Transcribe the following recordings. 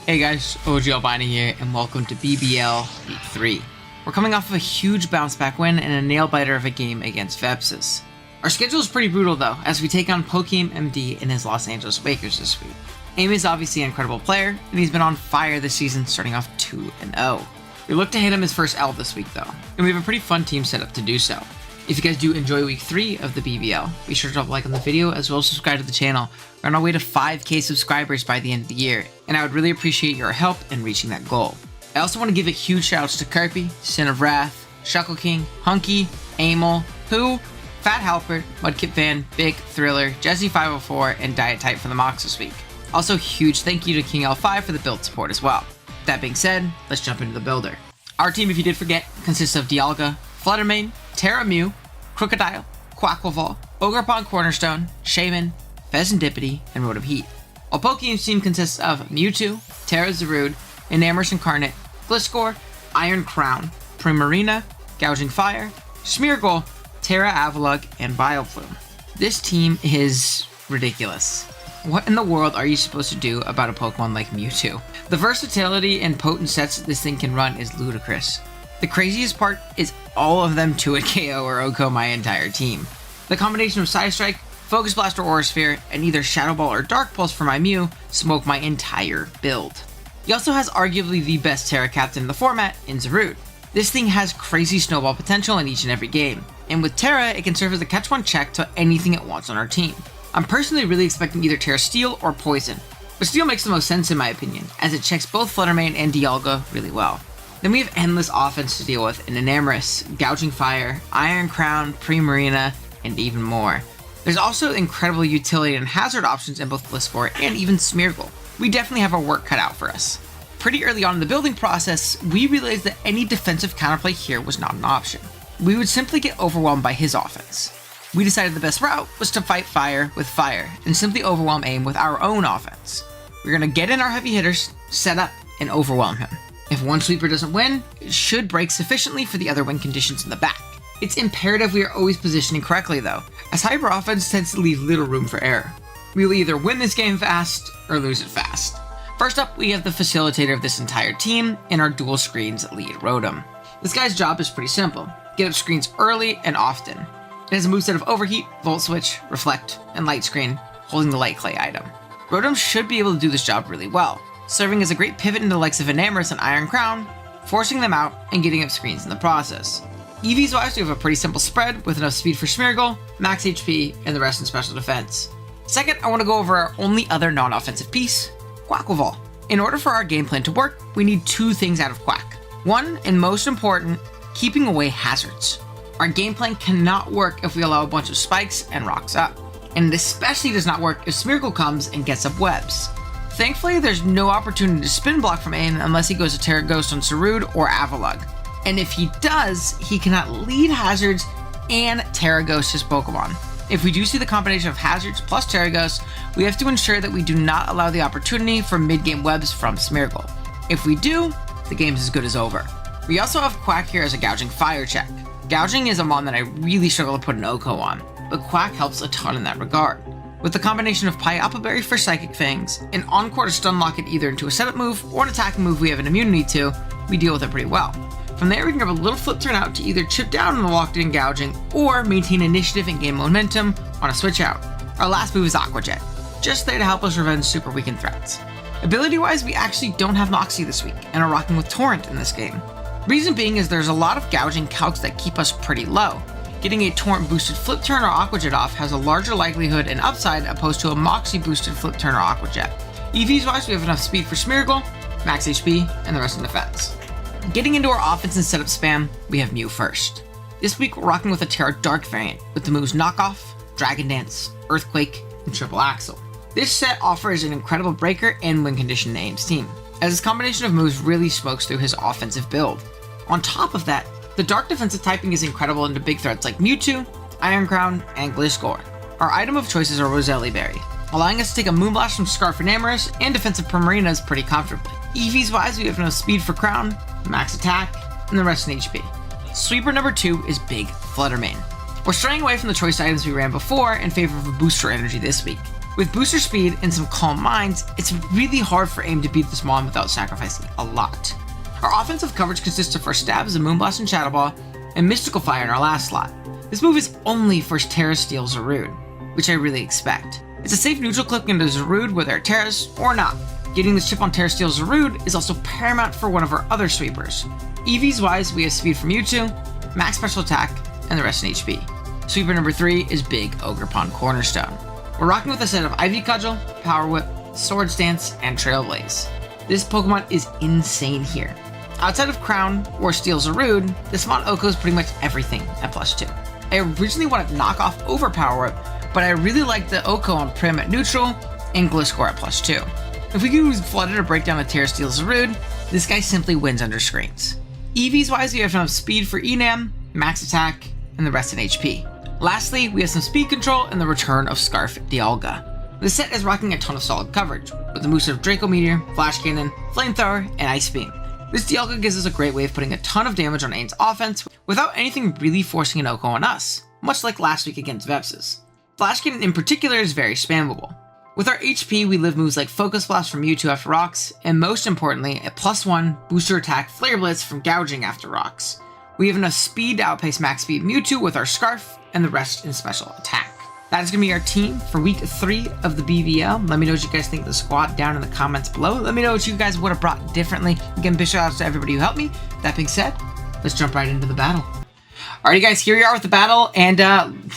Hey guys, OGalbina here, and welcome to BBL Week 3. We're coming off of a huge bounce back win and a nail biter of a game against Vepsis. Our schedule is pretty brutal though, as we take on Pokeaim MD and his Los Angeles Lakers this week. Aim is obviously an incredible player, and he's been on fire this season, starting off 2-0. We look to hit him his first L this week though, and we have a pretty fun team set up to do so. If you guys do enjoy Week 3 of the BBL, be sure to drop a like on the video as well as subscribe to the channel. We're on our way to 5k subscribers by the end of the year, and I would really appreciate your help in reaching that goal. I also want to give a huge shout outs to Kirby, Sin of Wrath, Shuckle King, Hunky, Amel, Pooh, Fat Halpert, Mudkip Fan, Big, Thriller, Jesse504, and Diet Type for the mocks this week. Also, huge thank you to King L5 for the build support as well. That being said, let's jump into the builder. Our team, if you did forget, consists of Dialga, Fluttermane, Terra Mew, Crocodile, Quackleval, Ogerpon Cornerstone, Shaman, Pheasantipity, and Rotom Heat. While Pokeaim's team consists of Mewtwo, Terra Zarude, Enamorous Incarnate, Gliscor, Iron Crown, Primarina, Gouging Fire, Smeargle, Terra Avalugg, and Vileplume. This team is ridiculous. What in the world are you supposed to do about a Pokemon like Mewtwo? The versatility and potent sets this thing can run is ludicrous. The craziest part is all of them 2-hit KO or OHKO my entire team. The combination of Psystrike, Focus Blast or Aura Sphere, and either Shadow Ball or Dark Pulse for my Mew smoke my entire build. He also has arguably the best Terra Captain in the format in Zarude. This thing has crazy snowball potential in each and every game, and with Terra it can serve as a catch-one check to anything it wants on our team. I'm personally really expecting either Terra Steel or Poison, but Steel makes the most sense in my opinion, as it checks both Fluttermane and Dialga really well. Then we have endless offense to deal with in Enamorous, Gouging Fire, Iron Crown, Primarina, and even more. There's also incredible utility and hazard options in both Gliscor and even Smeargle. We definitely have our work cut out for us. Pretty early on in the building process, we realized that any defensive counterplay here was not an option. We would simply get overwhelmed by his offense. We decided the best route was to fight fire with fire and simply overwhelm Aim with our own offense. We're going to get in our heavy hitters, set up, and overwhelm him. If one sweeper doesn't win, it should break sufficiently for the other win conditions in the back. It's imperative we are always positioning correctly though, as hyper offense tends to leave little room for error. We will either win this game fast or lose it fast. First up, we have the facilitator of this entire team in our dual screens lead Rotom. This guy's job is pretty simple: get up screens early and often. It has a moveset of Overheat, Volt Switch, Reflect, and Light Screen, holding the Light Clay item. Rotom should be able to do this job really well, serving as a great pivot into the likes of Enamorous and Iron Crown, forcing them out and getting up screens in the process. EVs wise, we have a pretty simple spread with enough speed for Smeargle, max HP, and the rest in special defense. Second, I want to go over our only other non-offensive piece, Quackleval. In order for our game plan to work, we need two things out of Quack. One, and most important, keeping away hazards. Our game plan cannot work if we allow a bunch of spikes and rocks up. And it especially does not work if Smeargle comes and gets up webs. Thankfully, there's no opportunity to spin block from Aim unless he goes to Terra Ghost on Zarude or Avalugg. And if he does, he cannot lead hazards and Terra Ghost his Pokemon. If we do see the combination of hazards plus Terra Ghost, we have to ensure that we do not allow the opportunity for mid-game webs from Smeargle. If we do, the game's as good as over. We also have Quack here as a Gouging Fire check. Gouging is a mon that I really struggle to put an OHKO on, but Quack helps a ton in that regard. With the combination of Pie Berry for Psychic Fangs, and Encore to stun lock it either into a setup move or an attacking move we have an immunity to, we deal with it pretty well. From there we can grab a little flip turn out to either chip down on the locked in Gouging or maintain initiative and gain momentum on a switch out. Our last move is Aqua Jet, just there to help us revenge super weakened threats. Ability wise, we actually don't have Moxie this week and are rocking with Torrent in this game. Reason being is there's a lot of Gouging calcs that keep us pretty low. Getting a Torrent boosted flip turn or Aqua Jet off has a larger likelihood and upside opposed to a Moxie boosted flip turn or Aqua Jet. EVs wise, we have enough speed for Smeargle, max HP, and the rest in defense. Getting into our offense and setup spam, we have Mew first. This week we're rocking with a Terra Dark variant with the moves Knockoff, Dragon Dance, Earthquake, and Triple Axle. This set offers an incredible breaker and win condition to Aim's team, as this combination of moves really smokes through his offensive build. On top of that, the Dark defensive typing is incredible into big threats like Mewtwo, Iron Crown, and Gliscor. Our item of choice is a Roselli Berry, allowing us to take a Moonblast from Scarf Enamorous and defensive Primarinas pretty comfortably. EVs wise, we have enough speed for Crown, max attack, and the rest in HP. Sweeper number 2 is Big Fluttermane. We're straying away from the choice items we ran before in favor of a booster energy this week. With booster speed and some calm minds, it's really hard for AIM to beat this mon without sacrificing a lot. Our offensive coverage consists of our stabs, a Moonblast and Shadow Ball, and Mystical Fire in our last slot. This move is only for Terra Steel Zarude, which I really expect. It's a safe neutral click into Zarude whether they're Terras or not. Getting this chip on Terra Steel Zarude is also paramount for one of our other sweepers. EVs wise, we have speed for Mewtwo, max special attack, and the rest in HP. Sweeper number 3 is Big Ogerpon Cornerstone. We're rocking with a set of Ivy Cudgel, Power Whip, Swords Dance, and Trailblaze. This Pokemon is insane here. Outside of Crown or Steel Zarude, this Mon Oko is pretty much everything at +2. I originally wanted to knock off over Power Whip, but I really like the Oko on Prim at neutral and Gliscor at +2. If we can use Flooded to break down a Terra Steel Zarude, this guy simply wins under screens. EVs wise, we have enough speed for Enam, max attack, and the rest in HP. Lastly, we have some speed control and the return of Scarf Dialga. This set is rocking a ton of solid coverage, with the moves of Draco Meteor, Flash Cannon, Flamethrower, and Ice Beam. This Dialga gives us a great way of putting a ton of damage on AIM's offense without anything really forcing an Oko on us, much like last week against Vepsis. Flash Cannon in particular is very spammable. With our HP, we live moves like Focus Blast from Mewtwo after rocks, and most importantly, a +1 booster attack Flare Blitz from gouging after rocks. We have enough speed to outpace max speed Mewtwo with our Scarf, and the rest in special attack. That is going to be our team for week 3 of the BBL. Let me know what you guys think of the squad down in the comments below. Let me know what you guys would have brought differently. Again, big shout outs to everybody who helped me. That being said, let's jump right into the battle. Alrighty guys, here we are with the battle, and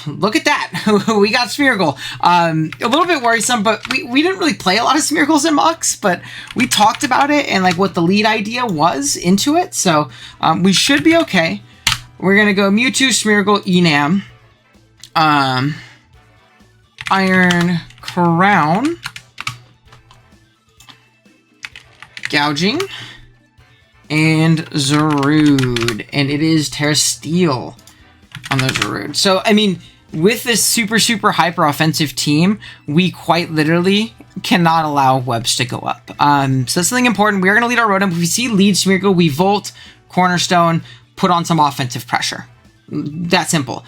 look at that. We got Smeargle. A little bit worrisome, but we didn't really play a lot of Smeargles in mocks, but we talked about it and like what the lead idea was into it, so we should be okay. We're going to go Mewtwo, Smeargle, Enam, Iron Crown, Gouging, and Zarude, and it is Terra Steel on the Zarude. So, I mean, with this super hyper offensive team, we quite literally cannot allow webs to go up. So that's something important. We are going to lead our Rotom. If we see lead Smeargle, we Volt, Cornerstone, put on some offensive pressure. That simple.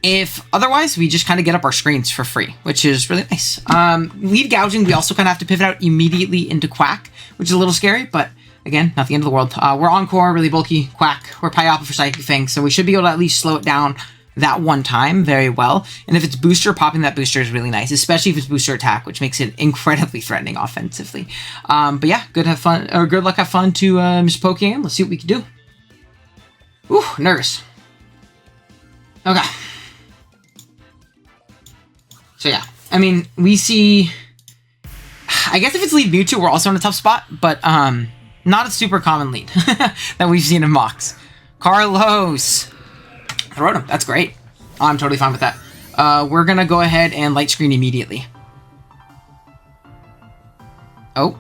If otherwise, we just kind of get up our screens for free, which is really nice. Lead Gouging, we also kind of have to pivot out immediately into Quack, which is a little scary, but again, not the end of the world. We're Encore, really bulky, Quack, we're Pyoppa for Psychic Fang, so we should be able to at least slow it down that one time very well. And if it's booster, popping that booster is really nice, especially if it's booster attack, which makes it incredibly threatening offensively. But yeah, good luck, have fun to Mr. Pokemon. Let's see what we can do. Ooh, nervous. Okay. So yeah, I mean, we see, I guess if it's lead Mewtwo, we're also in a tough spot, but not a super common lead that we've seen in mocks. Carlos. I wrote him. That's great. I'm totally fine with that. We're going to go ahead and light screen immediately. Oh.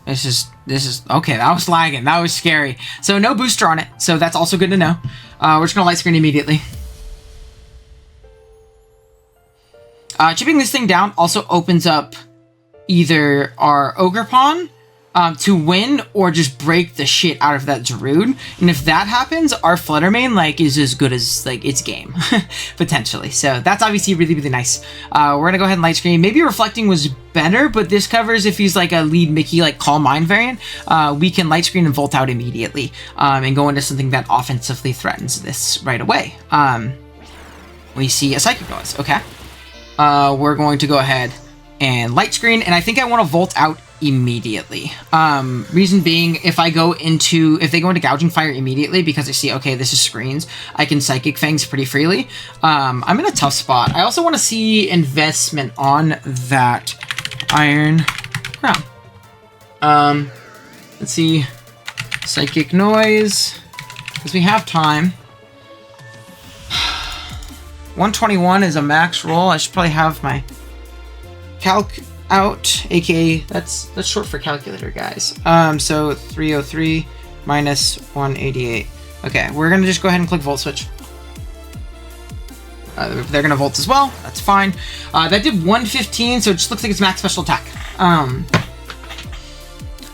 This is, okay, that was lagging. That was scary. So no booster on it, so that's also good to know. We're just going to light screen immediately. Chipping this thing down also opens up either our Ogerpon to win or just break the shit out of that Zarude. And if that happens, our Flutter Mane is as good as its game, potentially. So that's obviously really nice. We're gonna go ahead and light screen. Maybe Reflecting was better, but this covers if he's like a lead Mickey Calm Mind variant. We can light screen and Volt out immediately and go into something that offensively threatens this right away. We see a Psychic Noise. Okay. We're going to go ahead and light screen, and I think I want to Volt out immediately. Reason being, if they go into Gouging Fire immediately, because I see, okay, this is screens, I can Psychic Fangs pretty freely. I'm in a tough spot. I also want to see investment on that Iron Crown. Let's see, Psychic Noise, because we have time. 121 is a max roll. I should probably have my calc out, aka that's short for calculator, guys. So 303 minus 188. Okay, we're gonna just go ahead and click Volt Switch. They're gonna Volt as well. That's fine. That did 115, so it just looks like it's max special attack.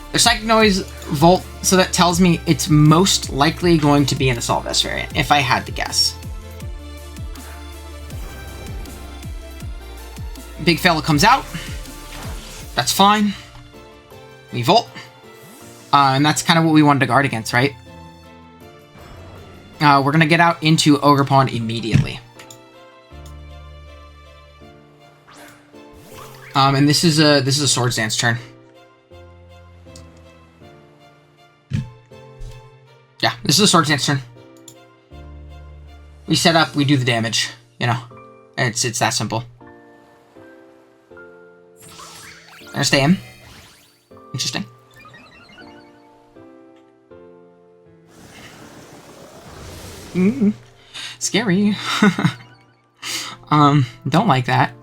There's Psychic Noise, Volt, so that tells me it's most likely going to be an Assault Vest variant, if I had to guess. big fella comes out. That's fine. We Volt. And that's kind of what we wanted to guard against, right? We're going to get out into Ogerpon immediately. And this is a Swords Dance turn. Yeah, this is a Swords Dance turn. We set up, we do the damage, you know. It's that simple. I'm gonna stay in. Interesting. Scary. Don't like that.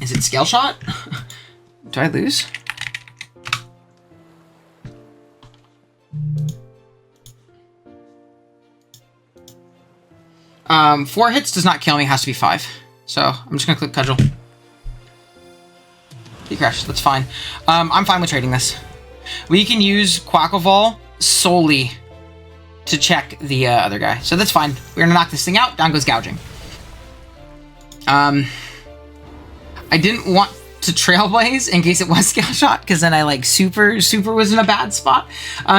Is it Scale Shot? Do I lose? Four hits does not kill me, has to be 5. So I'm just gonna click Cudgel. He crashed, that's fine. I'm fine with trading this. We can use Quackleval solely to check the other guy. So that's fine. We're gonna knock this thing out. Down goes Gouging. I didn't want to Trailblaze in case it was Scale Shot, because then I like super was in a bad spot.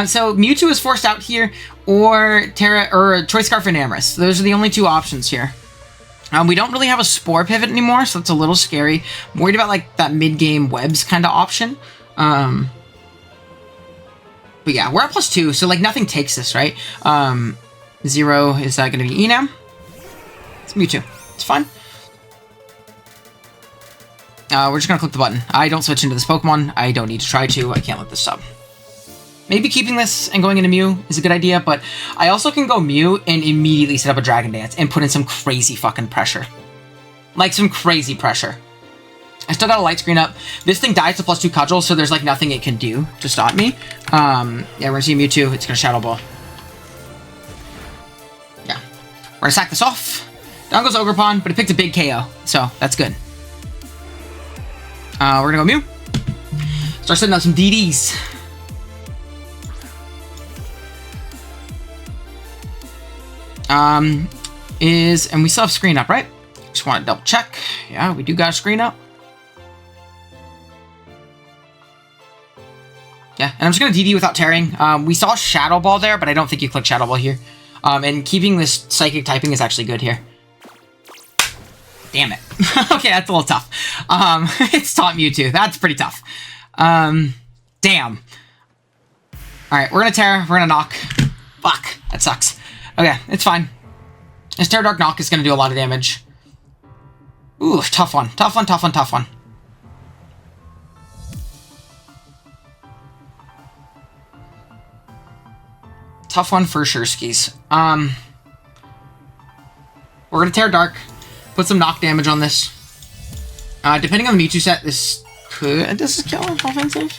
So Mewtwo is forced out here, or Choice Scarf and Amorous. Those are the only two options here. We don't really have a Spore Pivot anymore, so that's a little scary. I'm worried about like that mid-game Webs kind of option. But yeah, we're at +2, so like nothing takes this, right? 0 is going to be Enam. It's Mewtwo. It's fine. We're just going to click the button. I don't switch into this Pokemon. I don't need to try to. I can't let this sub. Maybe keeping this and going into Mew is a good idea, but I also can go Mew and immediately set up a Dragon Dance and put in some crazy fucking pressure. Like some crazy pressure. I still got a light screen up. This thing dies to +2 Cudgel, so there's like nothing it can do to stop me. Yeah, we're going to see Mewtwo. It's going to Shadow Ball. Yeah. We're going to sack this off. Down goes Ogerpon, but it picked a big KO, so that's good. We're going to go Mew. Start setting out some DDs. And we still have screen up, right? Just want to double check. Yeah, we do got a screen up. Yeah, and I'm just going to DD without tearing. We saw Shadow Ball there, but I don't think you click Shadow Ball here. And keeping this Psychic typing is actually good here. Damn it. Okay, that's a little tough. It's Taunt Mewtwo. That's pretty tough. Damn. Alright, we're going to tear. We're going to knock. Fuck. That sucks. Okay, it's fine. This Terra Dark Knock is going to do a lot of damage. Ooh, tough one. Tough one, tough one, tough one. Tough one for sure, skis. We're going to Terra Dark. Put some knock damage on this. Depending on the Mewtwo set, this could... Does this kill offensive?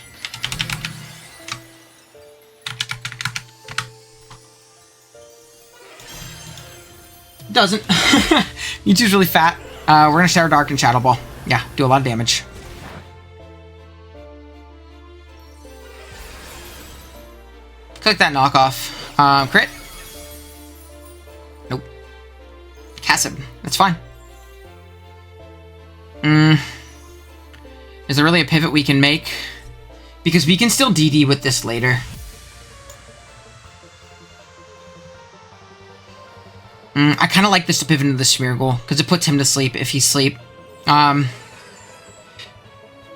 Doesn't. Mewtwo's really fat. We're going to Shadow Dark and Shadow Ball. Yeah, do a lot of damage. Click that knockoff. Crit. Nope. Cassib. That's fine. Is there really a pivot we can make? Because we can still DD with this later. I kind of like this to pivot into the Smeargle, because it puts him to sleep if he's asleep.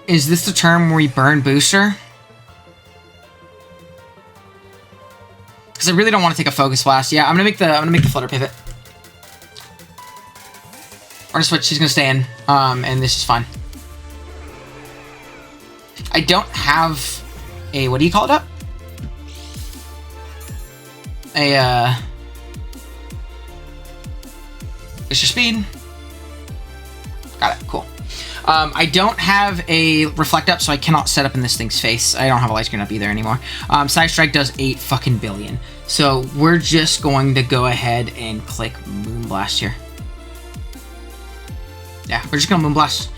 Is this the turn where we burn Booster? Because I really don't want to take a Focus Blast. Yeah, I'm gonna make the Flutter Pivot. We're gonna switch. She's gonna stay in, and this is fine. I don't have a, what do you call it up? It's your speed. Got it, cool. I don't have a Reflect up, so I cannot set up in this thing's face. I don't have a Light Screen up either anymore. Side Strike does 8 fucking billion. So we're just going to go ahead and click Moonblast here. Yeah, we're just gonna Moonblast.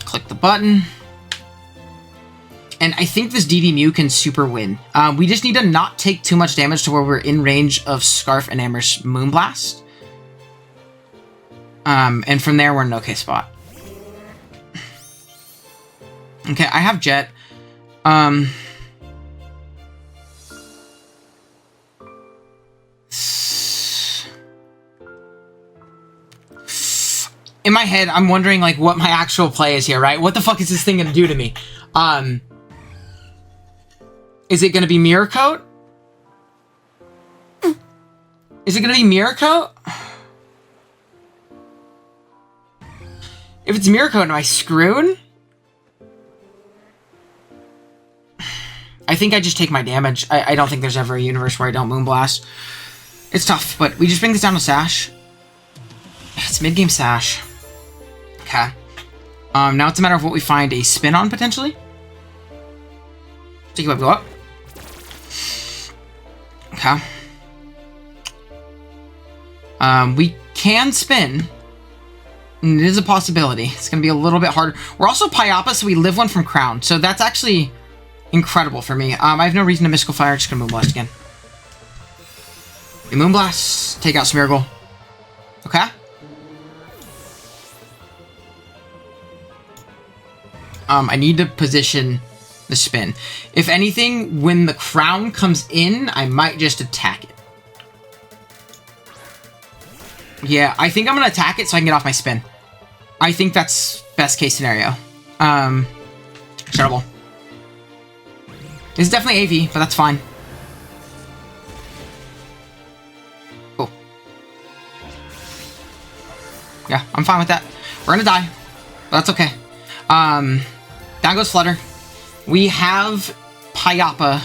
Click the button. And I think this DD Mew can super win. We just need to not take too much damage to where we're in range of Scarf and Amber's Moonblast. And from there, we're in an okay spot. Okay, I have Jet. In my head, I'm wondering, like, what my actual play is here, right? What the fuck is this thing gonna do to me? Is it gonna be Mirror Coat? Is it gonna be Mirror Coat? If it's Mirror Coat, am I screwed? I think I just take my damage. I don't think there's ever a universe where I don't Moonblast. It's tough, but we just bring this down to Sash. It's mid-game Sash. Okay. Now it's a matter of what we find a spin on, potentially. Sticky Web, go up. Okay. We can spin. And it is a possibility. It's going to be a little bit harder. We're also Pyapa, so we live one from Crown. So that's actually incredible for me. I have no reason to Mystical Fire. Just going to Moonblast again. We Moonblast. Take out Smeargle. Okay. I need to position the spin. If anything, when the Crown comes in, I might just attack it. Yeah, I think I'm going to attack it so I can get off my spin. I think that's best case scenario. Terrible. It's definitely AV, but that's fine. Cool. Yeah, I'm fine with that. We're going to die, but that's okay. Down goes Flutter. We have Pyapa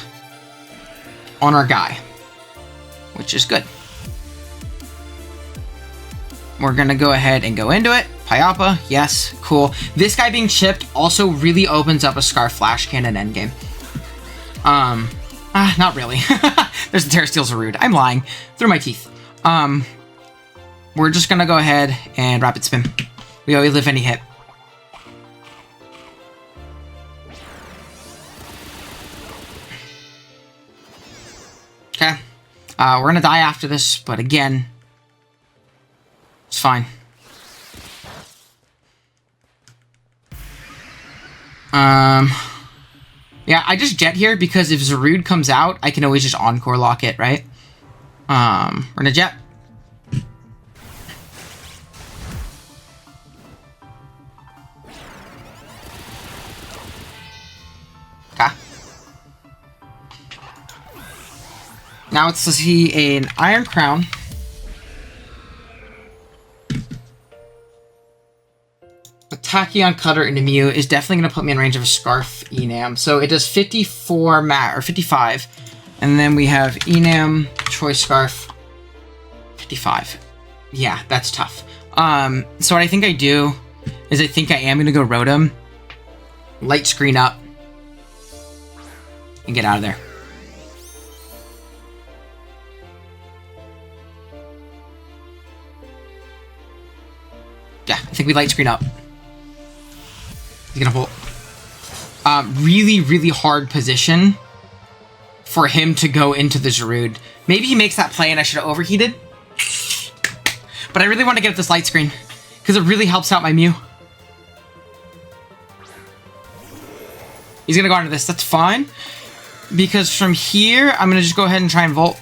on our guy, which is good. We're going to go ahead and go into it. Pyapa, yes, cool. This guy being chipped also really opens up a Scarf Flash Cannon endgame. Not really. There's the Terra Steel's rude. I'm lying. Through my teeth. We're just going to go ahead and Rapid Spin. We always live any hit. Okay. We're going to die after this, but again, it's fine. Yeah, I just Jet here because if Zarude comes out, I can always just Encore Lock it, right? We're going to Jet. Okay. Now it's to see an Iron Crown. A Tachyon Cutter into Mew is definitely going to put me in range of a Scarf Enam. So it does 54 or 55. And then we have Enam, Choice Scarf, 55. Yeah, that's tough. So what I think I do is I think I am going to go Rotom, Light Screen up, and get out of there. Yeah, I think we Light Screen up. He's gonna pull. Really, really hard position for him to go into the Zarude. Maybe he makes that play and I should have overheated. But I really want to get this Light Screen because it really helps out my Mew. He's gonna go into this. That's fine. Because from here, I'm gonna just go ahead and try and Volt.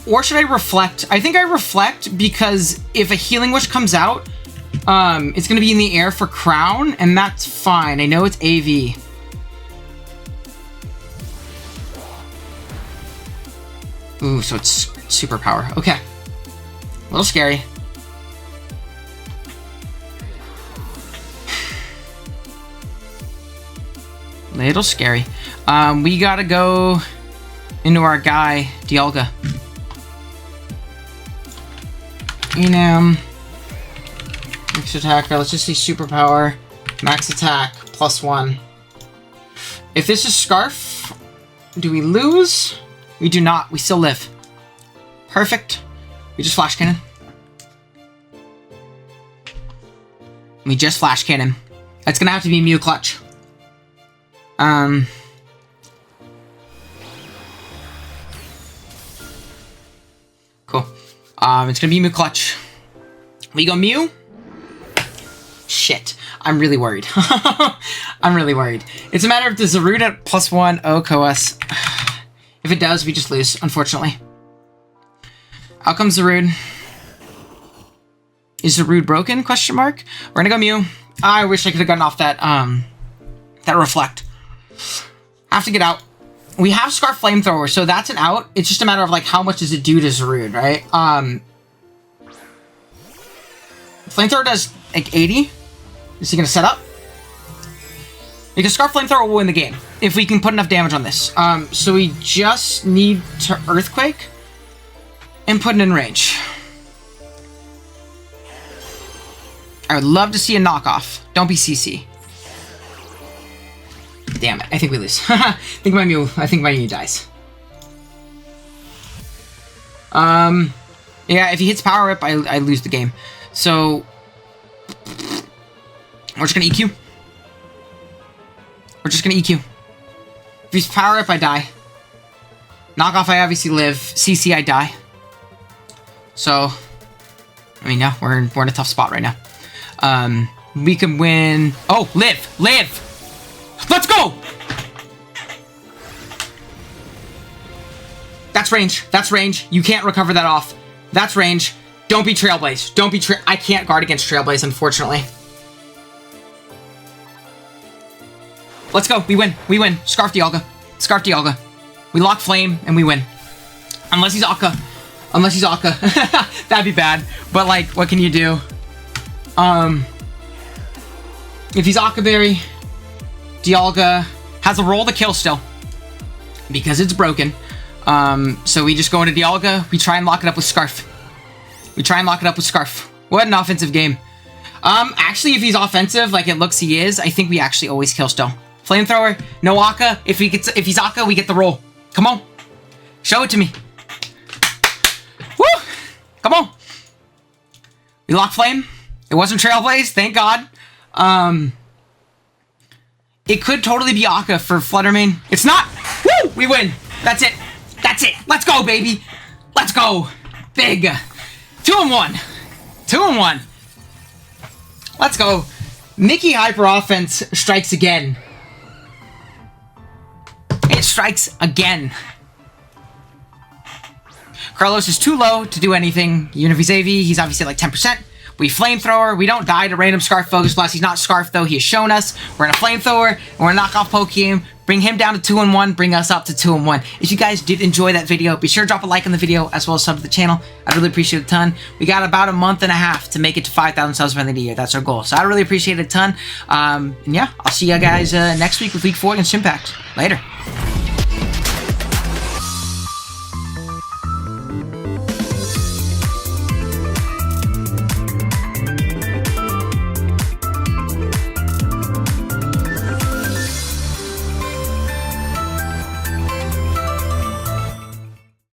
Or should I Reflect? I think I Reflect because if a Healing Wish comes out, it's going to be in the air for Crown, and that's fine. I know it's AV. Ooh, so it's Superpower. Okay. A little scary. Little scary. We gotta go into our guy, Dialga. Enam. Max attacker. Let's just say Superpower. Max attack. +1. If this is Scarf, do we lose? We do not. We still live. Perfect. We just Flash Cannon. We just Flash Cannon. It's gonna have to be Mew Clutch. Cool. It's gonna be Mew Clutch. We go Mew. Shit. I'm really worried. I'm really worried. It's a matter of does Zarude at +1 O Coas. If it does, we just lose, unfortunately. Out comes Zarude. Is Zarude broken? Question mark. We're gonna go Mew. I wish I could have gotten off that that reflect. Have to get out. We have Scarf Flamethrower, so that's an out. It's just a matter of like how much does it do to Zarude, right? Flamethrower does like 80. Is he gonna set up? Because Scarf Flamethrower will win the game if we can put enough damage on this. So we just need to Earthquake and put it in range. I would love to see a knockoff. Don't be CC. Damn it! I think we lose. I think my Mew dies. Yeah, if he hits Power Whip, I lose the game. So we're just gonna EQ. We're just gonna EQ. If he's Power Whip, I die. Knockoff, I obviously live. CC, I die. So, I mean, yeah, we're in a tough spot right now. We can win. Oh, live! Let's go! That's range. That's range. You can't recover that off. That's range. Don't be Trailblaze. Don't be I can't guard against Trailblaze, unfortunately. Let's go. We win. We win. Scarf Dialga. Scarf Dialga. We lock Flame, and we win. Unless he's Akka. Unless he's Akka. That'd be bad. But, like, what can you do? If he's Akka Berry, Dialga has a roll to kill still. Because it's broken. So we just go into Dialga. We try and lock it up with Scarf. What an offensive game. Actually, if he's offensive, like it looks he is, I think we actually always kill still. Flamethrower, no Akka. If he's Akka, we get the roll. Come on. Show it to me. Woo! Come on. We lock Flame. It wasn't Trailblaze, thank God. It could totally be Akka for Fluttermane. It's not. Woo! We win. That's it. That's it. Let's go, baby. Let's go. Big. 2-1. 2-1. Let's go. Nikki Hyper Offense strikes again. It strikes again. Carlos is too low to do anything. Even if he's AV, he's obviously like 10%. We Flamethrower. We don't die to random Scarf Focus Blast. He's not Scarf, though. He has shown us. We're in a Flamethrower. And we're going to knock off Pokemon. Bring him down to 2-1. Bring us up to 2-1. If you guys did enjoy that video, be sure to drop a like on the video as well as sub to the channel. I'd really appreciate it a ton. We got about a month and a half to make it to 5,000 subs by the end of the year. That's our goal. So I really appreciate it a ton. And yeah, I'll see you guys next week with Week 4 against Impact. Later.